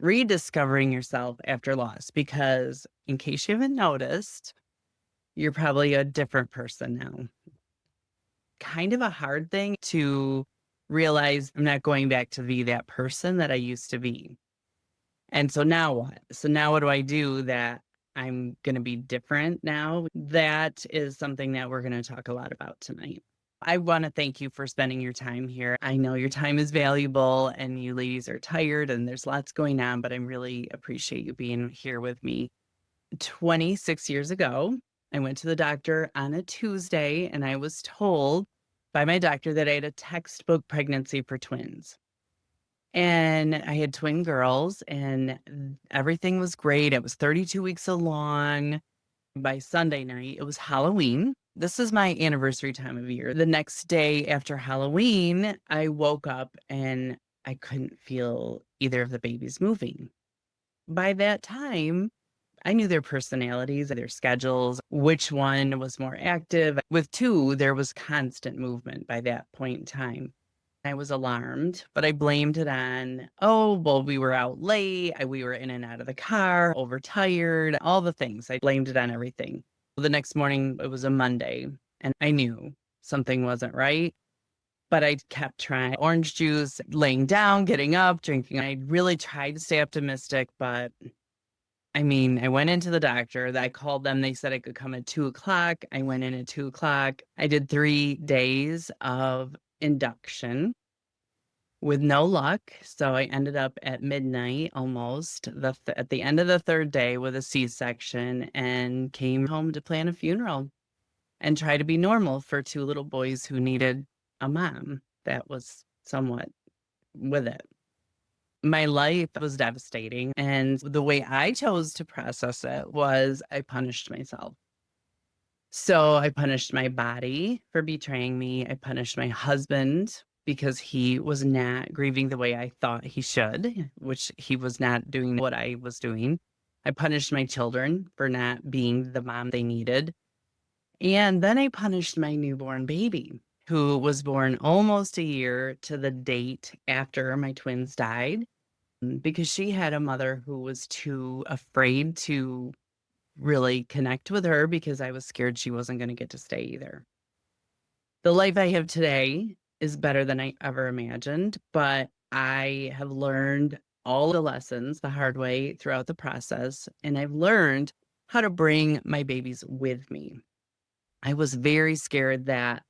rediscovering yourself after loss, because in case you haven't noticed, you're probably a different person now. Kind of a hard thing to realize I'm not going back to be that person that I used to be. And so now what? So now what do I do that I'm going to be different now? That is something that we're going to talk a lot about tonight. I want to thank you for spending your time here. I know your time is valuable and you ladies are tired and there's lots going on, but I really appreciate you being here with me. 26 years ago, I went to the doctor on a Tuesday and I was told by my doctor that I had a textbook pregnancy for twins. And I had twin girls and everything was great. It was 32 weeks along. By Sunday night, it was Halloween. This is my anniversary time of year. The next day after Halloween, I woke up and I couldn't feel either of the babies moving. By that time, I knew their personalities, their schedules, which one was more active. With two, there was constant movement by that point in time. I was alarmed, but I blamed it on, oh, well, we were out late. We were in and out of the car, overtired, all the things. I blamed it on everything. The next morning, it was a Monday, and I knew something wasn't right, but I kept trying. Orange juice, laying down, getting up, drinking. I really tried to stay optimistic, but I went into the doctor. I called them. They said I could come at 2 o'clock. I went in at 2 o'clock. I did 3 days of induction with no luck. So I ended up at midnight almost at the end of the third day with a C-section and came home to plan a funeral and try to be normal for two little boys who needed a mom that was somewhat with it. My life was devastating. And the way I chose to process it was I punished myself. So I punished my body for betraying me. I punished my husband because he was not grieving the way I thought he should, which he was not doing what I was doing. I punished my children for not being the mom they needed. And then I punished my newborn baby, who was born almost a year to the date after my twins died, because she had a mother who was too afraid to really connect with her because I was scared she wasn't going to get to stay either. The life I have today is better than I ever imagined, but I have learned all the lessons the hard way throughout the process, and I've learned how to bring my babies with me. I was very scared that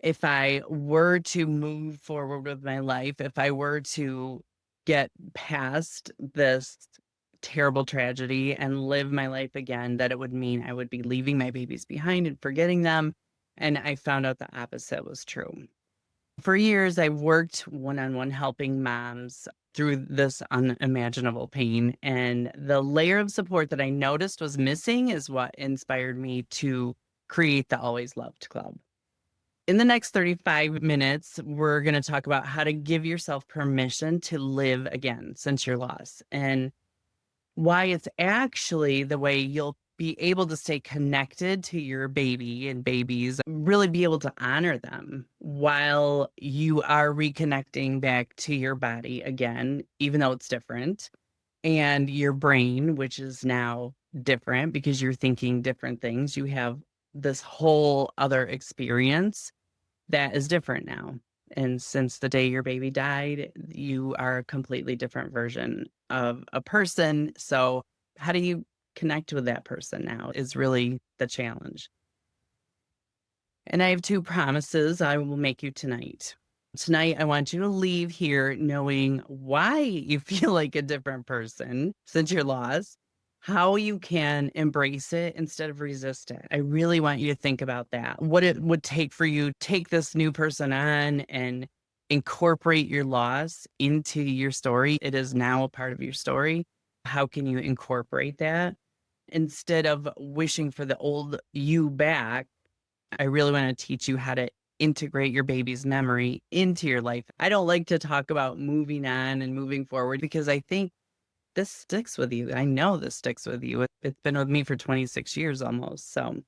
if I were to move forward with my life, if I were to get past this terrible tragedy and live my life again, that it would mean I would be leaving my babies behind and forgetting them. And I found out the opposite was true. For years, I worked one-on-one helping moms through this unimaginable pain. And the layer of support that I noticed was missing is what inspired me to create the Always Loved Club. In the next 35 minutes, we're going to talk about how to give yourself permission to live again since your loss, and why it's actually the way you'll be able to stay connected to your baby and babies, really be able to honor them while you are reconnecting back to your body again, even though it's different, and your brain, which is now different because you're thinking different things. You have this whole other experience that is different now. And since the day your baby died, you are a completely different version of a person. So how do you connect with that person now is really the challenge. And I have two promises I will make you tonight. Tonight, I want you to leave here knowing why you feel like a different person since your loss, how you can embrace it instead of resist it. I really want you to think about that. What it would take for you to take this new person on and incorporate your loss into your story. It is now a part of your story. How can you incorporate that instead of wishing for the old you back? I really want to teach you how to integrate your baby's memory into your life. I don't like to talk about moving on and moving forward because I think this sticks with you. I know this sticks with you. It's been with me for 26 years almost. So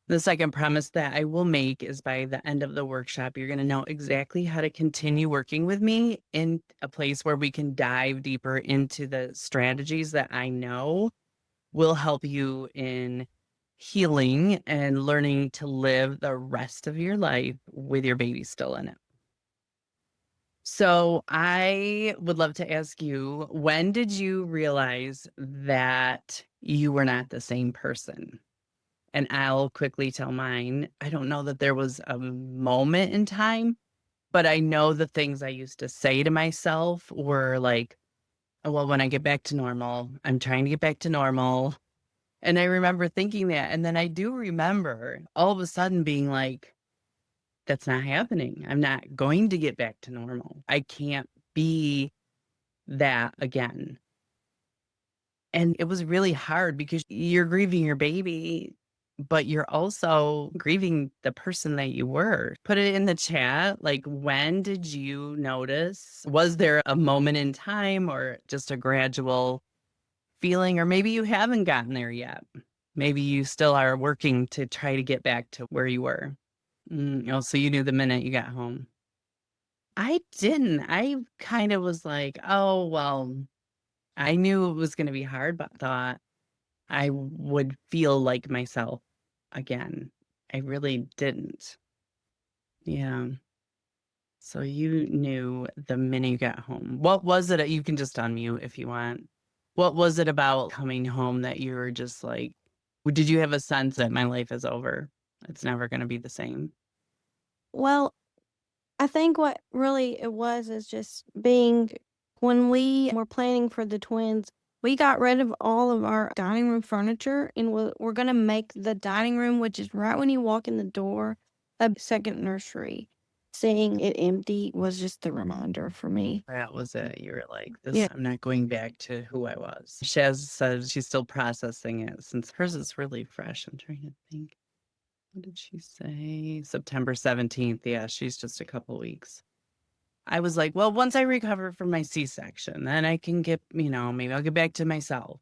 The second promise that I will make is by the end of the workshop, you're going to know exactly how to continue working with me in a place where we can dive deeper into the strategies that I know will help you in healing and learning to live the rest of your life with your baby still in it. So I would love to ask you, when did you realize that you were not the same person? And I'll quickly tell mine. I don't know that there was a moment in time, but I know the things I used to say to myself were like, "Oh, well, when I get back to normal, I'm trying to get back to normal." And I remember thinking that. And then I do remember all of a sudden being like, that's not happening. I'm not going to get back to normal. I can't be that again. And it was really hard because you're grieving your baby, but you're also grieving the person that you were. Put it in the chat. Like, when did you notice? Was there a moment in time or just a gradual feeling? Or maybe you haven't gotten there yet. Maybe you still are working to try to get back to where you were. Oh, so you knew the minute you got home. I didn't. I kind of was like, oh, well, I knew it was going to be hard, but thought I would feel like myself again. I really didn't. Yeah. So you knew the minute you got home. What was it? You can just unmute if you want. What was it about coming home that you were just like, did you have a sense that my life is over? It's never going to be the same. Well, I think what really it was is just being when we were planning for the twins, we got rid of all of our dining room furniture and we're going to make the dining room, which is right when you walk in the door, a second nursery. Seeing it empty was just the reminder for me. That was it. You were like, Yeah. this, I'm not going back to who I was. Shaz says she's still processing it since hers is really fresh. I'm trying to think. What did she say? September 17th. Yeah, she's just a couple weeks. I was like, well, once I recover from my C-section, then I can get, maybe I'll get back to myself.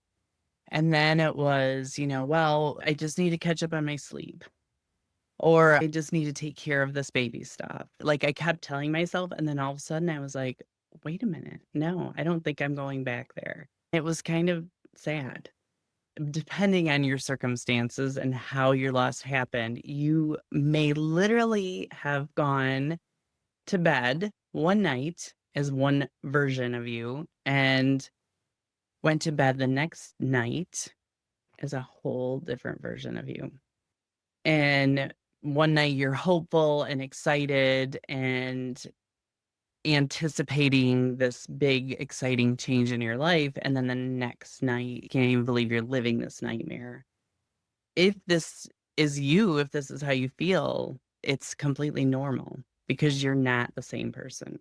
And then it was, well, I just need to catch up on my sleep, or I just need to take care of this baby stuff. Like, I kept telling myself, and then all of a sudden I was like, wait a minute. No, I don't think I'm going back there. It was kind of sad. Depending on your circumstances and how your loss happened, you may literally have gone to bed one night as one version of you and went to bed the next night as a whole different version of you. And one night you're hopeful and excited and anticipating this big, exciting change in your life. And then the next night, you can't even believe you're living this nightmare. If this is you, if this is how you feel, it's completely normal because you're not the same person.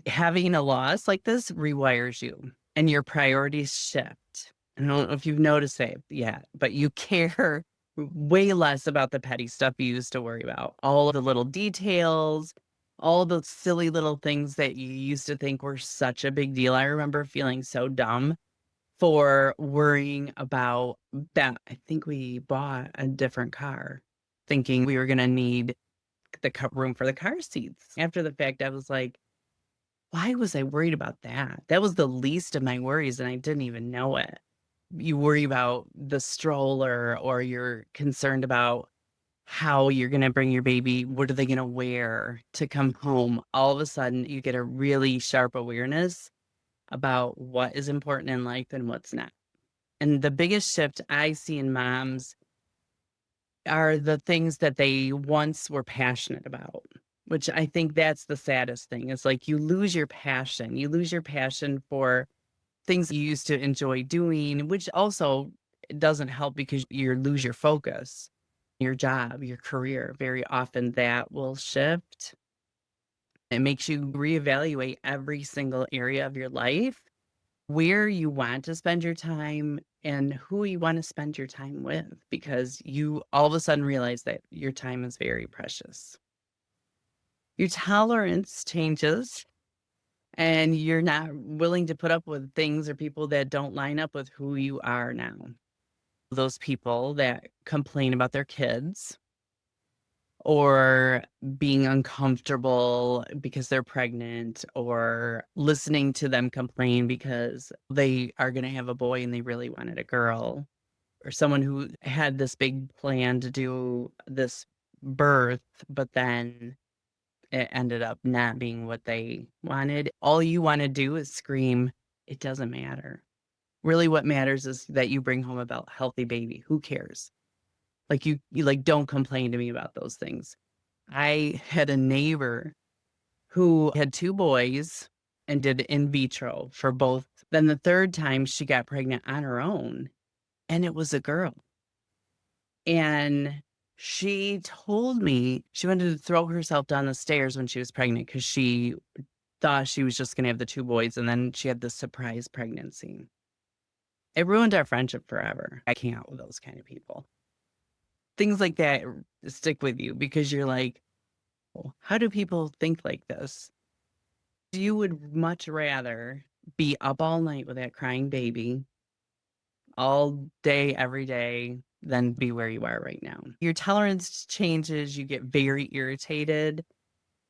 Having a loss like this rewires you and your priorities shift. I don't know if you've noticed it yet, but you care way less about the petty stuff you used to worry about. All of the little details, all the silly little things that you used to think were such a big deal. I remember feeling so dumb for worrying about that. I think we bought a different car thinking we were going to need the room for the car seats. After the fact, I was like, why was I worried about that? That was the least of my worries, and I didn't even know it. You worry about the stroller, or you're concerned about how you're going to bring your baby. What are they going to wear to come home? All of a sudden, you get a really sharp awareness about what is important in life and what's not. And the biggest shift I see in moms are the things that they once were passionate about, which I think that's the saddest thing. It's like you lose your passion. You lose your passion for things you used to enjoy doing, which also doesn't help because you lose your focus, your job, your career. Very often that will shift. It makes you reevaluate every single area of your life, where you want to spend your time and who you want to spend your time with, because you all of a sudden realize that your time is very precious. Your tolerance changes and you're not willing to put up with things or people that don't line up with who you are now. Those people that complain about their kids or being uncomfortable because they're pregnant or listening to them complain because they are going to have a boy and they really wanted a girl, or someone who had this big plan to do this birth, but then it ended up not being what they wanted. All you want to do is scream, it doesn't matter. Really, what matters is that you bring home a healthy baby. Who cares? Like you like don't complain to me about those things. I had a neighbor who had 2 boys and did in vitro for both. Then the 3rd time she got pregnant on her own, and it was a girl. And she told me she wanted to throw herself down the stairs when she was pregnant because she thought she was just gonna have the 2 boys, and then she had this surprise pregnancy. It ruined our friendship forever. I can't with those kind of people. Things like that stick with you because you're like, "Oh, how do people think like this?" You would much rather be up all night with that crying baby all day, every day, than be where you are right now. Your tolerance changes, you get very irritated,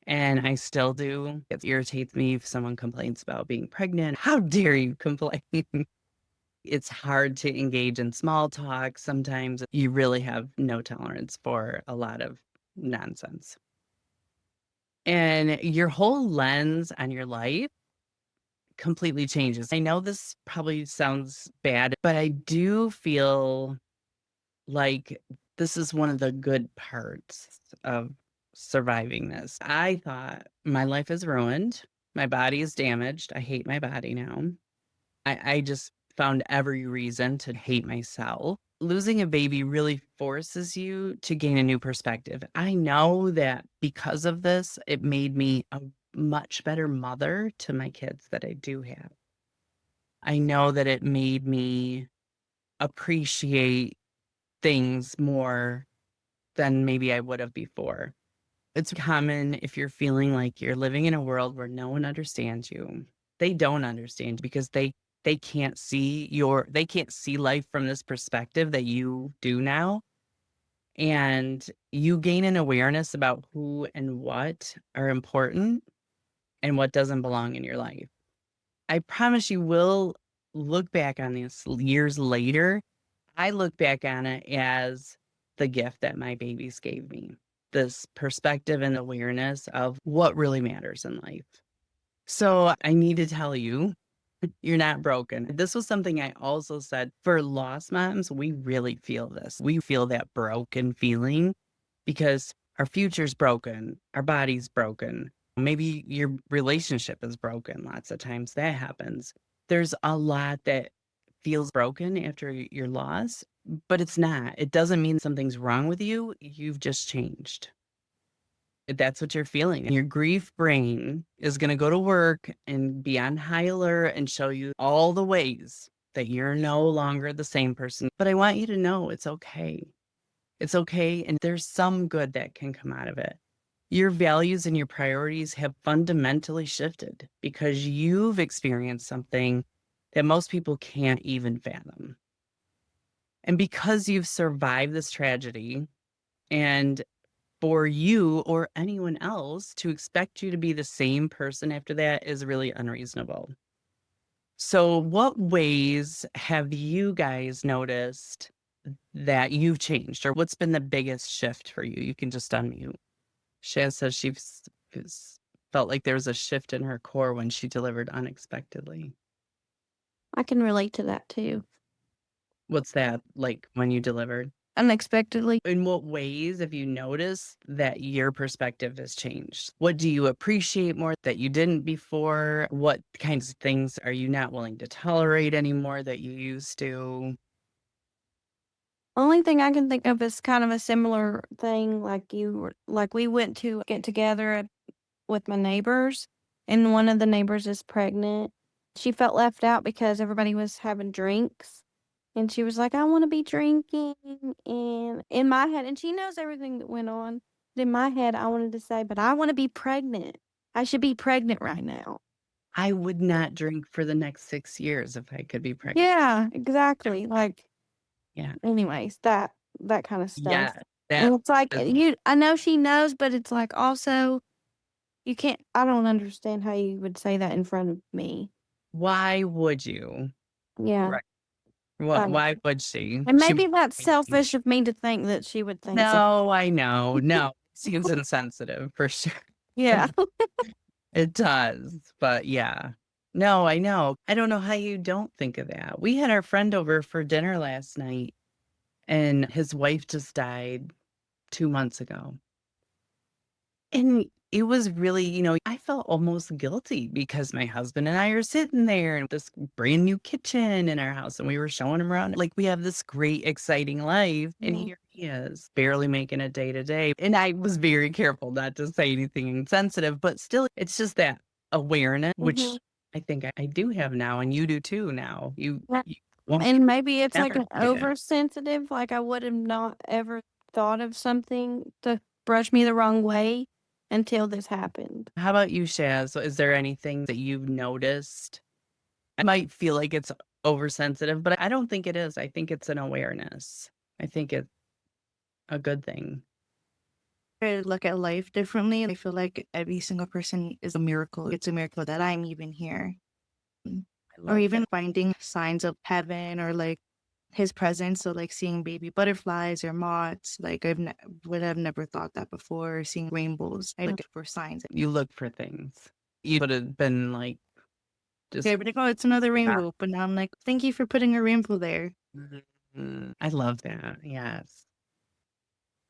and I still do. It irritates me if someone complains about being pregnant. How dare you complain? It's hard to engage in small talk. Sometimes you really have no tolerance for a lot of nonsense. And your whole lens on your life completely changes. I know this probably sounds bad, but I do feel like this is one of the good parts of surviving this. I thought my life is ruined. My body is damaged. I hate my body now. I just found every reason to hate myself. Losing a baby really forces you to gain a new perspective. I know that because of this, it made me a much better mother to my kids that I do have. I know that it made me appreciate things more than maybe I would have before. It's common if you're feeling like you're living in a world where no one understands you. They don't understand because they can't see life from this perspective that you do now. And you gain an awareness about who and what are important and what doesn't belong in your life. I promise you will look back on this years later. I look back on it as the gift that my babies gave me, this perspective and awareness of what really matters in life. So I need to tell you, you're not broken. This was something I also said for lost moms. We really feel this. We feel that broken feeling because our future's broken, our body's broken. Maybe your relationship is broken. Lots of times that happens. There's a lot that feels broken after your loss, but it's not. It doesn't mean something's wrong with you. You've just changed. That's what you're feeling. And your grief brain is going to go to work and be on high alert and show you all the ways that you're no longer the same person. But I want you to know it's okay. It's okay. And there's some good that can come out of it. Your values and your priorities have fundamentally shifted because you've experienced something that most people can't even fathom. And because you've survived this tragedy, and for you or anyone else to expect you to be the same person after that is really unreasonable. So, what ways have you guys noticed that you've changed, or what's been the biggest shift for you? You can just unmute. Shaz says she's felt like there was a shift in her core when she delivered unexpectedly. I can relate to that too. What's that like when you delivered? Unexpectedly. In what ways have you noticed that your perspective has changed? What do you appreciate more that you didn't before? What kinds of things are you not willing to tolerate anymore that you used to? Only thing I can think of is kind of a similar thing like we went to get together with my neighbors, and one of the neighbors is pregnant. She felt left out because everybody was having drinks, and she was like, "I wanna be drinking," and in my head and she knows everything that went on. But in my head, I wanted to say, "But I wanna be pregnant. I should be pregnant right now." I would not drink for the next 6 years if I could be pregnant. Yeah, exactly, like Yeah. Anyways, that kind of stuff. Yeah. That And it's like, is I know she knows, but it's like also you can't I don't understand how you would say that in front of me. why would you? Yeah. Right. Um, Why would she? and She maybe that's selfish of me to think that she would think so. No, I know. No, seems insensitive for sure. Yeah. It does, but yeah. No, I know. I don't know how you don't think of that. We had our friend over for dinner last night, and his wife just died 2 months ago. And it was really, I felt almost guilty because my husband and I are sitting there in this brand new kitchen in our house and we were showing him around. Like we have this great, exciting life. And Yeah. here he is, barely making it day to day. And I was very careful not to say anything insensitive, but still, it's just that awareness, Mhm. which I think I do have now, and you do too now. Yeah. You won't And maybe it's like never an forget it. oversensitive, like I would have not ever thought of something to brush me the wrong way until this happened. How about you, Shaz? So is there anything that you've noticed? I might feel like it's oversensitive, but I don't think it is. I think it's an awareness. I think it's a good thing. I look at life differently. I feel like every single person is a miracle. It's a miracle that I'm even here. Mm. I Or love even that. finding signs of heaven or like his presence. So like seeing baby butterflies or moths. Like would have never thought that before. Or seeing rainbows. I look for signs. You look for things. You would have been like, just, Okay, but like, oh, it's another ah. rainbow. But now I'm like, thank you for putting a rainbow there. I love that. Yes.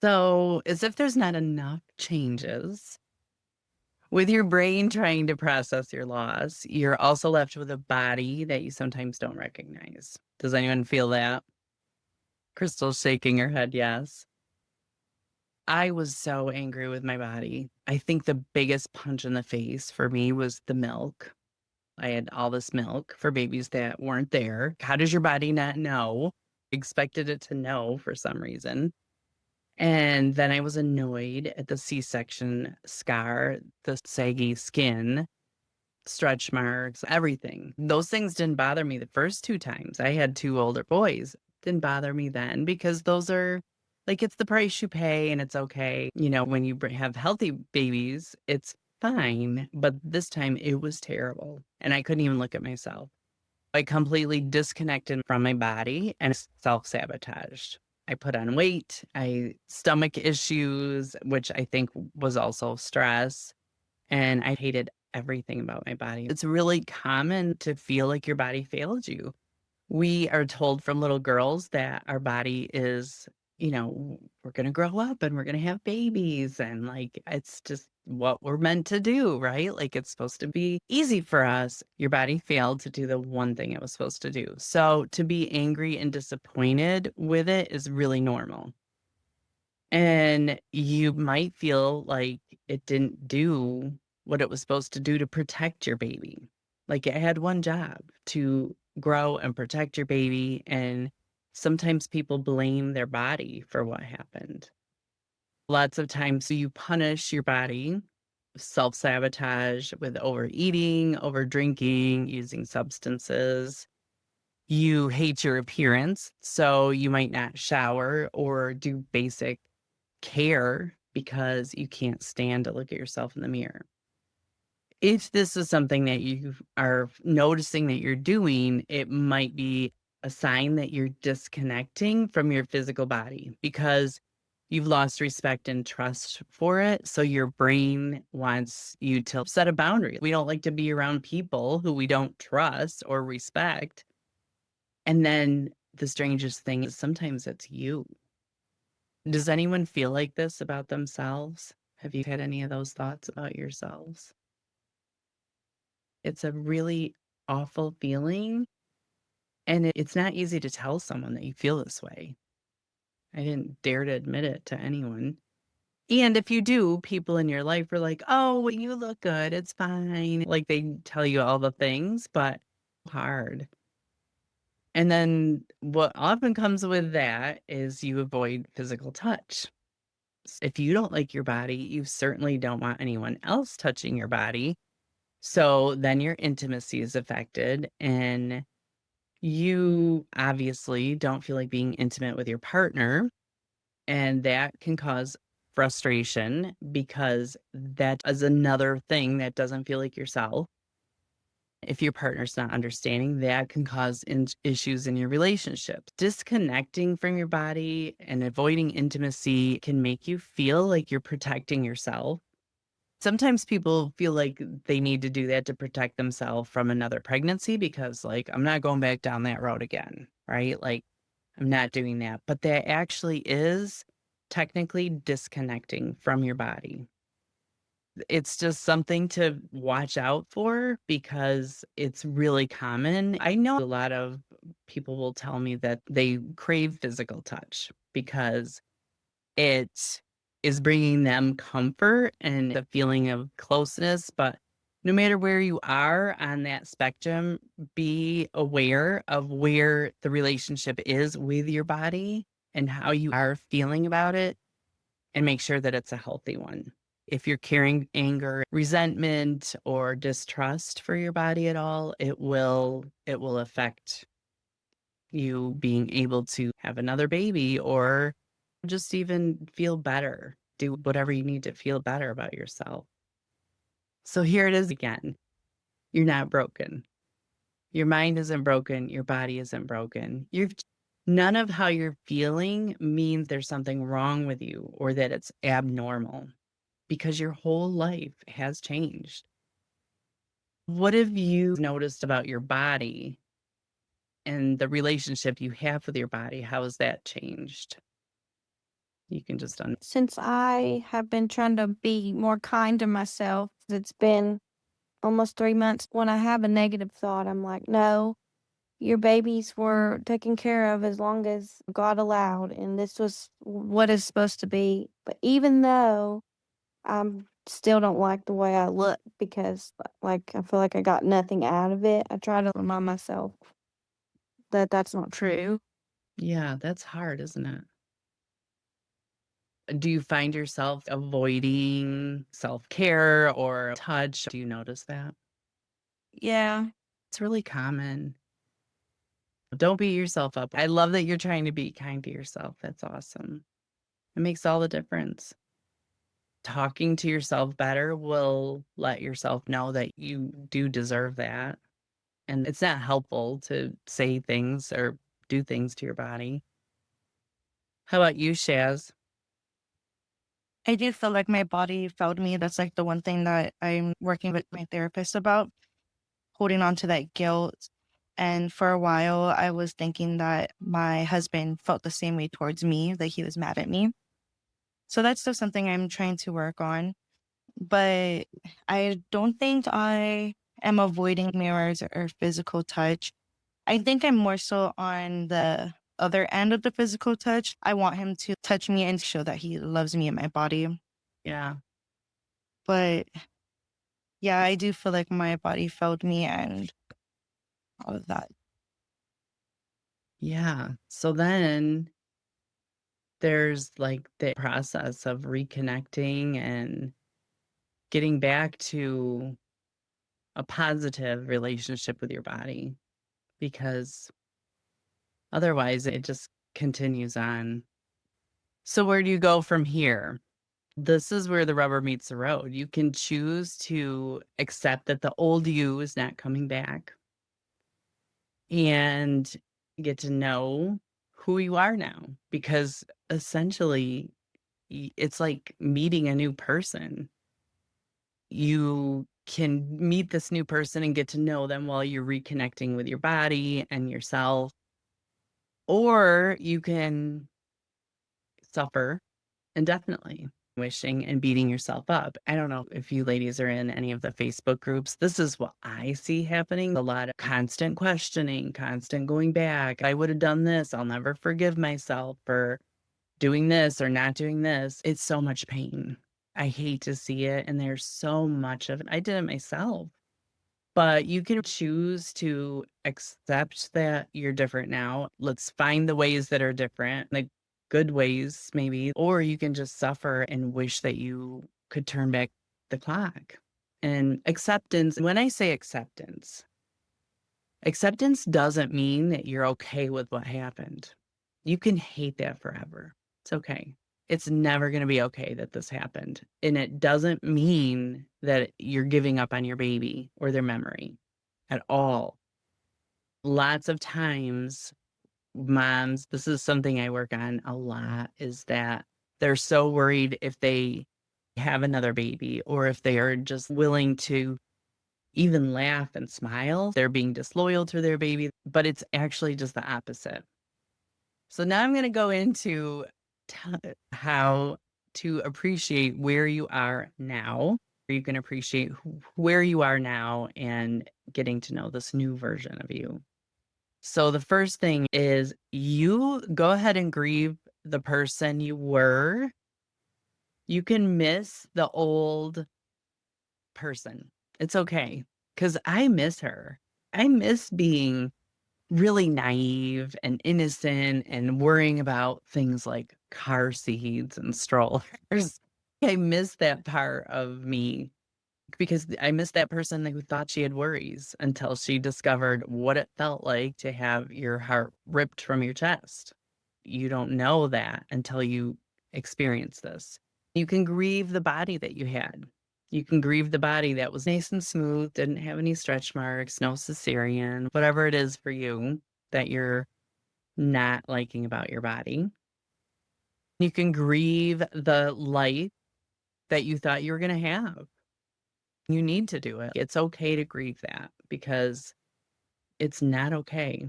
So, as if there's not enough changes with your brain trying to process your loss, you're also left with a body that you sometimes don't recognize. Does anyone feel that? Crystal's shaking her head, yes. I was so angry with my body. I think the biggest punch in the face for me was the milk. I had all this milk for babies that weren't there. How does your body not know? Expected it to know for some reason. And then I was annoyed at the C-section scar, the saggy skin, stretch marks, everything. Those things didn't bother me the first 2 times. I had 2 older boys. Didn't bother me then because those are like, it's the price you pay and it's okay. When you have healthy babies, it's fine. But this time it was terrible and I couldn't even look at myself. I completely disconnected from my body and self-sabotaged. I put on weight, I stomach issues, which I think was also stress. And I hated everything about my body. It's really common to feel like your body failed you. We are told from little girls that our body is, we're going to grow up and we're going to have babies. And like, it's just what we're meant to do, right? Like, it's supposed to be easy for us. Your body failed to do the one thing it was supposed to do. So to be angry and disappointed with it is really normal. And you might feel like it didn't do what it was supposed to do to protect your baby. Like it had one job to grow and protect your baby. And sometimes people blame their body for what happened. Lots of times you punish your body, self sabotage with overeating, over drinking, using substances. You hate your appearance. So you might not shower or do basic care because you can't stand to look at yourself in the mirror. If this is something that you are noticing that you're doing, it might be a sign that you're disconnecting from your physical body because you've lost respect and trust for it. So your brain wants you to set a boundary. We don't like to be around people who we don't trust or respect. And then the strangest thing is sometimes it's you. Does anyone feel like this about themselves? Have you had any of those thoughts about yourselves? It's a really awful feeling, and it's not easy to tell someone that you feel this way. I didn't dare to admit it to anyone. And if you do, people in your life are like, "Oh, well, you look good. It's fine." Like they tell you all the things, but hard. And then what often comes with that is you avoid physical touch. If you don't like your body, you certainly don't want anyone else touching your body. So then your intimacy is affected and You obviously don't feel like being intimate with your partner, and that can cause frustration because that is another thing that doesn't feel like yourself. If your partner's not understanding, that can cause issues in your relationship. Disconnecting from your body and avoiding intimacy can make you feel like you're protecting yourself. Sometimes people feel like they need to do that to protect themselves from another pregnancy because, like, I'm not going back down that road again, right? Like, I'm not doing that. But that actually is technically disconnecting from your body. It's just something to watch out for because it's really common. I know a lot of people will tell me that they crave physical touch because it is bringing them comfort and the feeling of closeness, but no matter where you are on that spectrum, be aware of where the relationship is with your body and how you are feeling about it, and make sure that it's a healthy one. If you're carrying anger, resentment, or distrust for your body at all, it will affect you being able to have another baby or just even feel better. Do whatever you need to feel better about yourself. So here it is again. You're not broken. Your mind isn't broken. Your body isn't broken. None of how you're feeling means there's something wrong with you or that it's abnormal because your whole life has changed. What have you noticed about your body and the relationship you have with your body? How has that changed? You can just Since I have been trying to be more kind to myself, it's been almost 3 months. When I have a negative thought, I'm like, no, your babies were taken care of as long as God allowed, and this was what is supposed to be. But even though I still don't like the way I look because, like, I feel like I got nothing out of it, I try to remind myself that that's not true. Yeah, that's hard, isn't it? Do you find yourself avoiding self-care or touch? Do you notice that? Yeah. It's really common. Don't beat yourself up. I love that you're trying to be kind to yourself. That's awesome. It makes all the difference. Talking to yourself better will let yourself know that you do deserve that. And it's not helpful to say things or do things to your body. How about you, Shaz? I do feel like my body felt me. That's like the one thing that I'm working with my therapist about, holding on to that guilt. And for a while, I was thinking that my husband felt the same way towards me, that he was mad at me. So that's still something I'm trying to work on. But I don't think I am avoiding mirrors or physical touch. I think I'm more so on the other end of the physical touch. I want him to touch me and show that he loves me and my body. Yeah. But yeah, I do feel like my body failed me and all of that. Yeah. So then there's like the process of reconnecting and getting back to a positive relationship with your body because otherwise it just continues on. So, where do you go from here? This is where the rubber meets the road. You can choose to accept that the old you is not coming back and get to know who you are now because essentially it's like meeting a new person. You can meet this new person and get to know them while you're reconnecting with your body and yourself, or you can suffer indefinitely, wishing and beating yourself up. I don't know if you ladies are in any of the Facebook groups. This is what I see happening. A lot of constant questioning, constant going back. I would have done this. I'll never forgive myself for doing this or not doing this. It's so much pain. I hate to see it. And there's so much of it. I did it myself. But you can choose to accept that you're different now. Let's find the ways that are different, the good ways, maybe. Or you can just suffer and wish that you could turn back the clock. And acceptance, when I say acceptance, Acceptance doesn't mean that you're okay with what happened. You can hate that forever. It's okay. It's never going to be okay that this happened. And it doesn't mean that you're giving up on your baby or their memory at all. Lots of times, moms, this is something I work on a lot, is that they're so worried if they have another baby or if they are just willing to even laugh and smile, they're being disloyal to their baby, but it's actually just the opposite. So now I'm going to go into how to appreciate where you are now. You can appreciate where you are now and getting to know this new version of you. So the first thing is you go ahead and grieve the person you were. You can miss the old person. It's okay, because I miss her. I miss being really naive and innocent and worrying about things like car seats and strollers. I miss that part of me because I miss that person who thought she had worries until she discovered what it felt like to have your heart ripped from your chest. You don't know that until you experience this. You can grieve the body that you had. You can grieve the body that was nice and smooth, didn't have any stretch marks, no cesarean, whatever it is for you that you're not liking about your body. You can grieve the life that you thought you were going to have. You need to do it. It's okay to grieve that because it's not okay.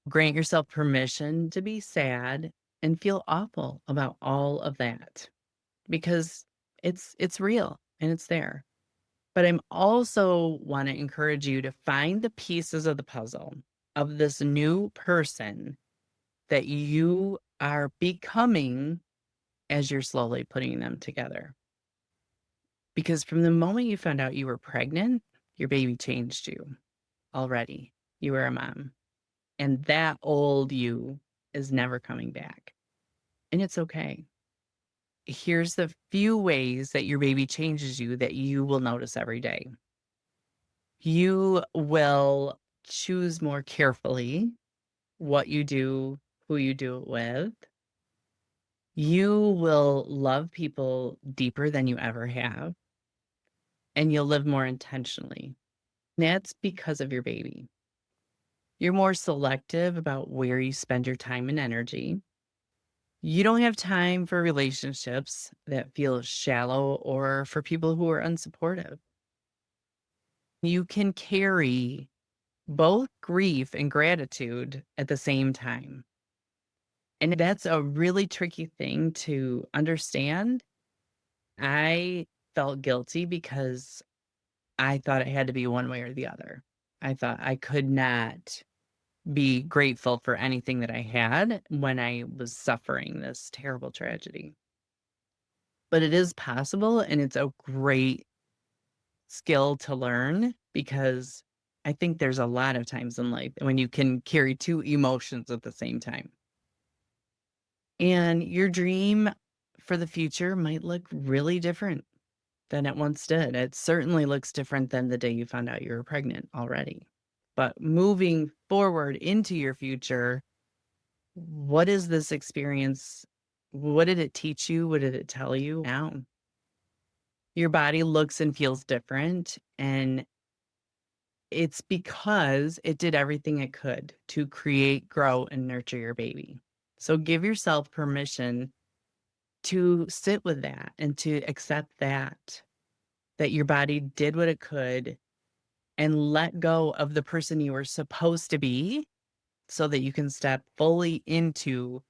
Grant yourself permission to be sad and feel awful about all of that because it's real and it's there. But I'm also want to encourage you to find the pieces of the puzzle of this new person that you are becoming as you're slowly putting them together. Because from the moment you found out you were pregnant, your baby changed you already. You were a mom. And that old you is never coming back. And it's okay. Here's the few ways that your baby changes you that you will notice every day. You will choose more carefully what you do, who you do it with. You will love people deeper than you ever have, and you'll live more intentionally. That's because of your baby. You're more selective about where you spend your time and energy. You don't have time for relationships that feel shallow or for people who are unsupportive. You can carry both grief and gratitude at the same time. And that's a really tricky thing to understand. I felt guilty because I thought it had to be one way or the other. I thought I could not be grateful for anything that I had when I was suffering this terrible tragedy. But it is possible, and it's a great skill to learn because I think there's a lot of times in life when you can carry two emotions at the same time. And your dream for the future might look really different than it once did. It certainly looks different than the day you found out you were pregnant already. But moving forward into your future, what is this experience? What did it teach you? What did it tell you now? Your body looks and feels different. And it's because it did everything it could to create, grow, and nurture your baby. So give yourself permission to sit with that and to accept that your body did what it could and let go of the person you were supposed to be so that you can step fully into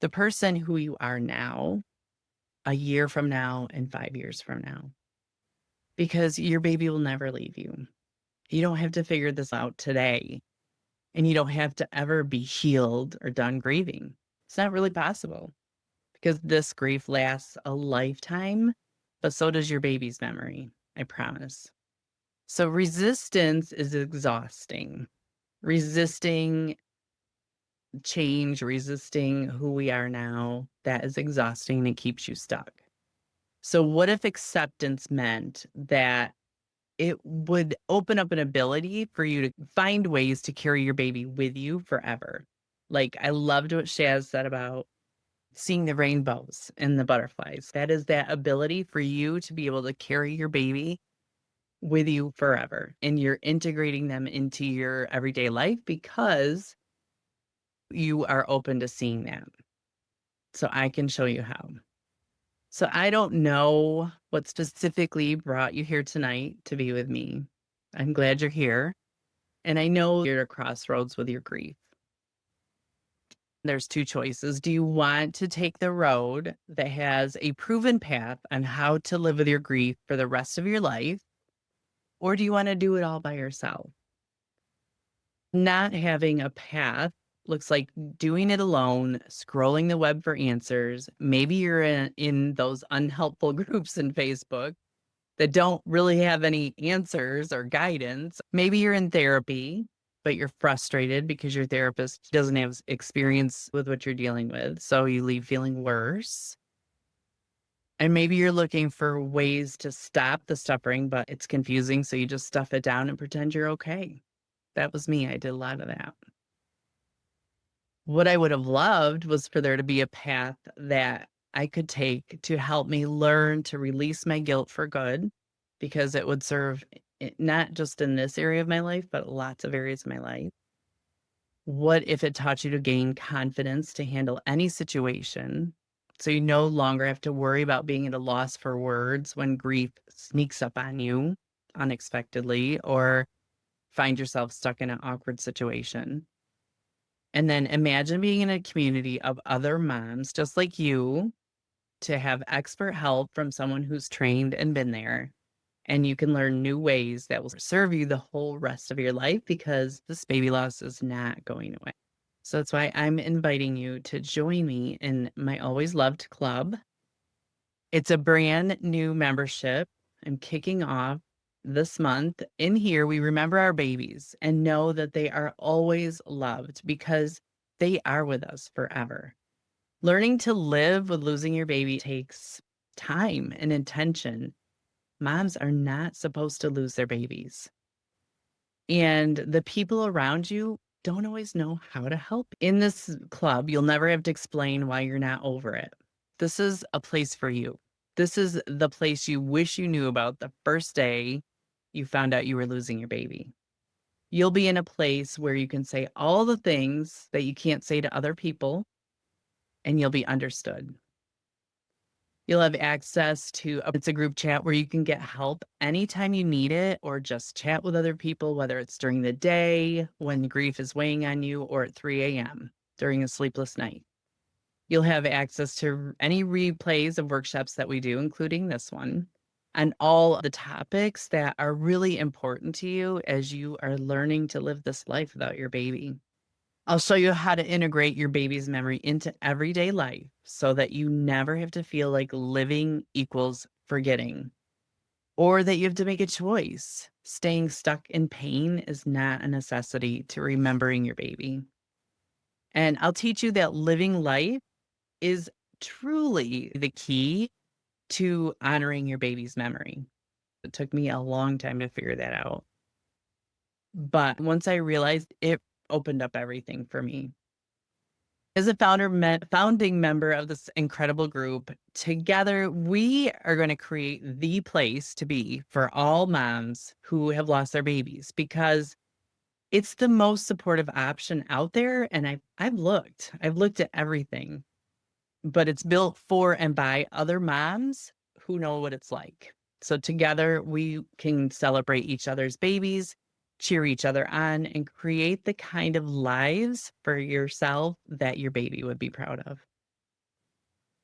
the person who you are now, a year from now, and 5 years from now. Because your baby will never leave you. You don't have to figure this out today, and you don't have to ever be healed or done grieving. It's not really possible because this grief lasts a lifetime, but so does your baby's memory, I promise. So resistance is exhausting. Resisting change, resisting who we are now, that is exhausting and it keeps you stuck. So what if acceptance meant that it would open up an ability for you to find ways to carry your baby with you forever. Like, I loved what Shaz said about seeing the rainbows and the butterflies. That is that ability for you to be able to carry your baby with you forever. And you're integrating them into your everyday life because you are open to seeing that. So I can show you how. So I don't know what specifically brought you here tonight to be with me. I'm glad you're here. And I know you're at a crossroads with your grief. There's two choices. Do you want to take the road that has a proven path on how to live with your grief for the rest of your life? Or do you want to do it all by yourself? Not having a path looks like doing it alone, scrolling the web for answers. Maybe you're in those unhelpful groups in Facebook that don't really have any answers or guidance. Maybe you're in therapy, but you're frustrated because your therapist doesn't have experience with what you're dealing with. So you leave feeling worse. And maybe you're looking for ways to stop the suffering, but it's confusing. So you just stuff it down and pretend you're okay. That was me. I did a lot of that. What I would have loved was for there to be a path that I could take to help me learn to release my guilt for good, because it would serve not just in this area of my life, but lots of areas of my life. What if it taught you to gain confidence to handle any situation so you no longer have to worry about being at a loss for words when grief sneaks up on you unexpectedly or find yourself stuck in an awkward situation? And then imagine being in a community of other moms just like you to have expert help from someone who's trained and been there. And you can learn new ways that will serve you the whole rest of your life because this baby loss is not going away. So that's why I'm inviting you to join me in my Always Loved Club. It's a brand new membership. I'm kicking off this month. In here, we remember our babies and know that they are always loved because they are with us forever. Learning to live with losing your baby takes time and intention. Moms are not supposed to lose their babies. And the people around you don't always know how to help. In this club, you'll never have to explain why you're not over it. This is a place for you. This is the place you wish you knew about the first day you found out you were losing your baby. You'll be in a place where you can say all the things that you can't say to other people, and you'll be understood. You'll have access to it's a group chat where you can get help anytime you need it or just chat with other people, whether it's during the day when grief is weighing on you or at 3 a.m. during a sleepless night. You'll have access to any replays of workshops that we do, including this one, and all the topics that are really important to you as you are learning to live this life without your baby. I'll show you how to integrate your baby's memory into everyday life so that you never have to feel like living equals forgetting or that you have to make a choice. Staying stuck in pain is not a necessity to remembering your baby. And I'll teach you that living life is truly the key to honoring your baby's memory. It took me a long time to figure that out. But once I realized, it opened up everything for me. As a founding member of this incredible group, together we are going to create the place to be for all moms who have lost their babies because it's the most supportive option out there. And I've looked at everything, but it's built for and by other moms who know what it's like. So together we can celebrate each other's babies, cheer each other on, and create the kind of lives for yourself that your baby would be proud of.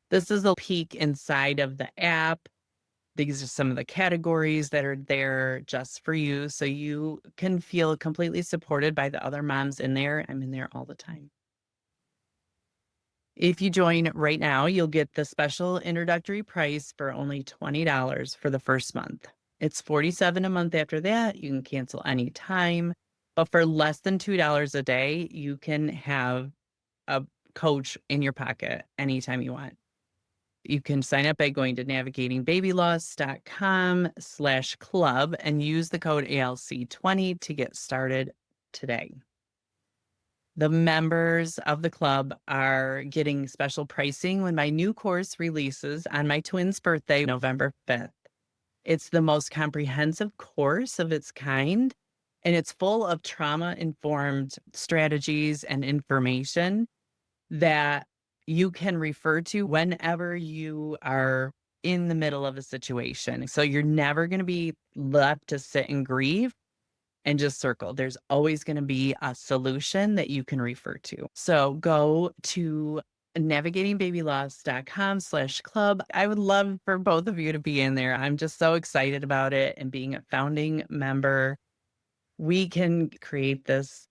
This is a peek inside of the app. These are some of the categories that are there just for you, so you can feel completely supported by the other moms in there. I'm in there all the time. If you join right now, you'll get the special introductory price for only $20 for the first month. It's $47 a month after that. You can cancel anytime. But for less than $2 a day, you can have a coach in your pocket anytime you want. You can sign up by going to navigatingbabyloss.com/club and use the code ALC20 to get started today. The members of the club are getting special pricing when my new course releases on my twins' birthday, November 5th. It's the most comprehensive course of its kind, and it's full of trauma-informed strategies and information that you can refer to whenever you are in the middle of a situation. So you're never going to be left to sit and grieve and just circle. There's always going to be a solution that you can refer to. So go to navigatingbabyloss.com/club. I would love for both of you to be in there. I'm just so excited about it and being a founding member. We can create this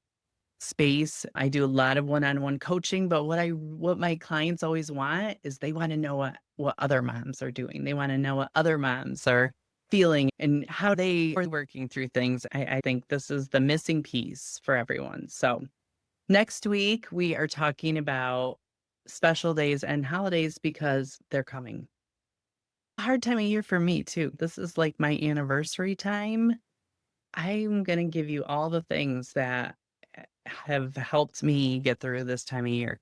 space. I do a lot of one-on-one coaching, but what my clients always want is they want to know what other moms are doing. They want to know what other moms are feeling and how they are working through things. I think this is the missing piece for everyone. So next week we are talking about special days and holidays because they're coming. A hard time of year for me too. This is like my anniversary time. I'm going to give you all the things that have helped me get through this time of year.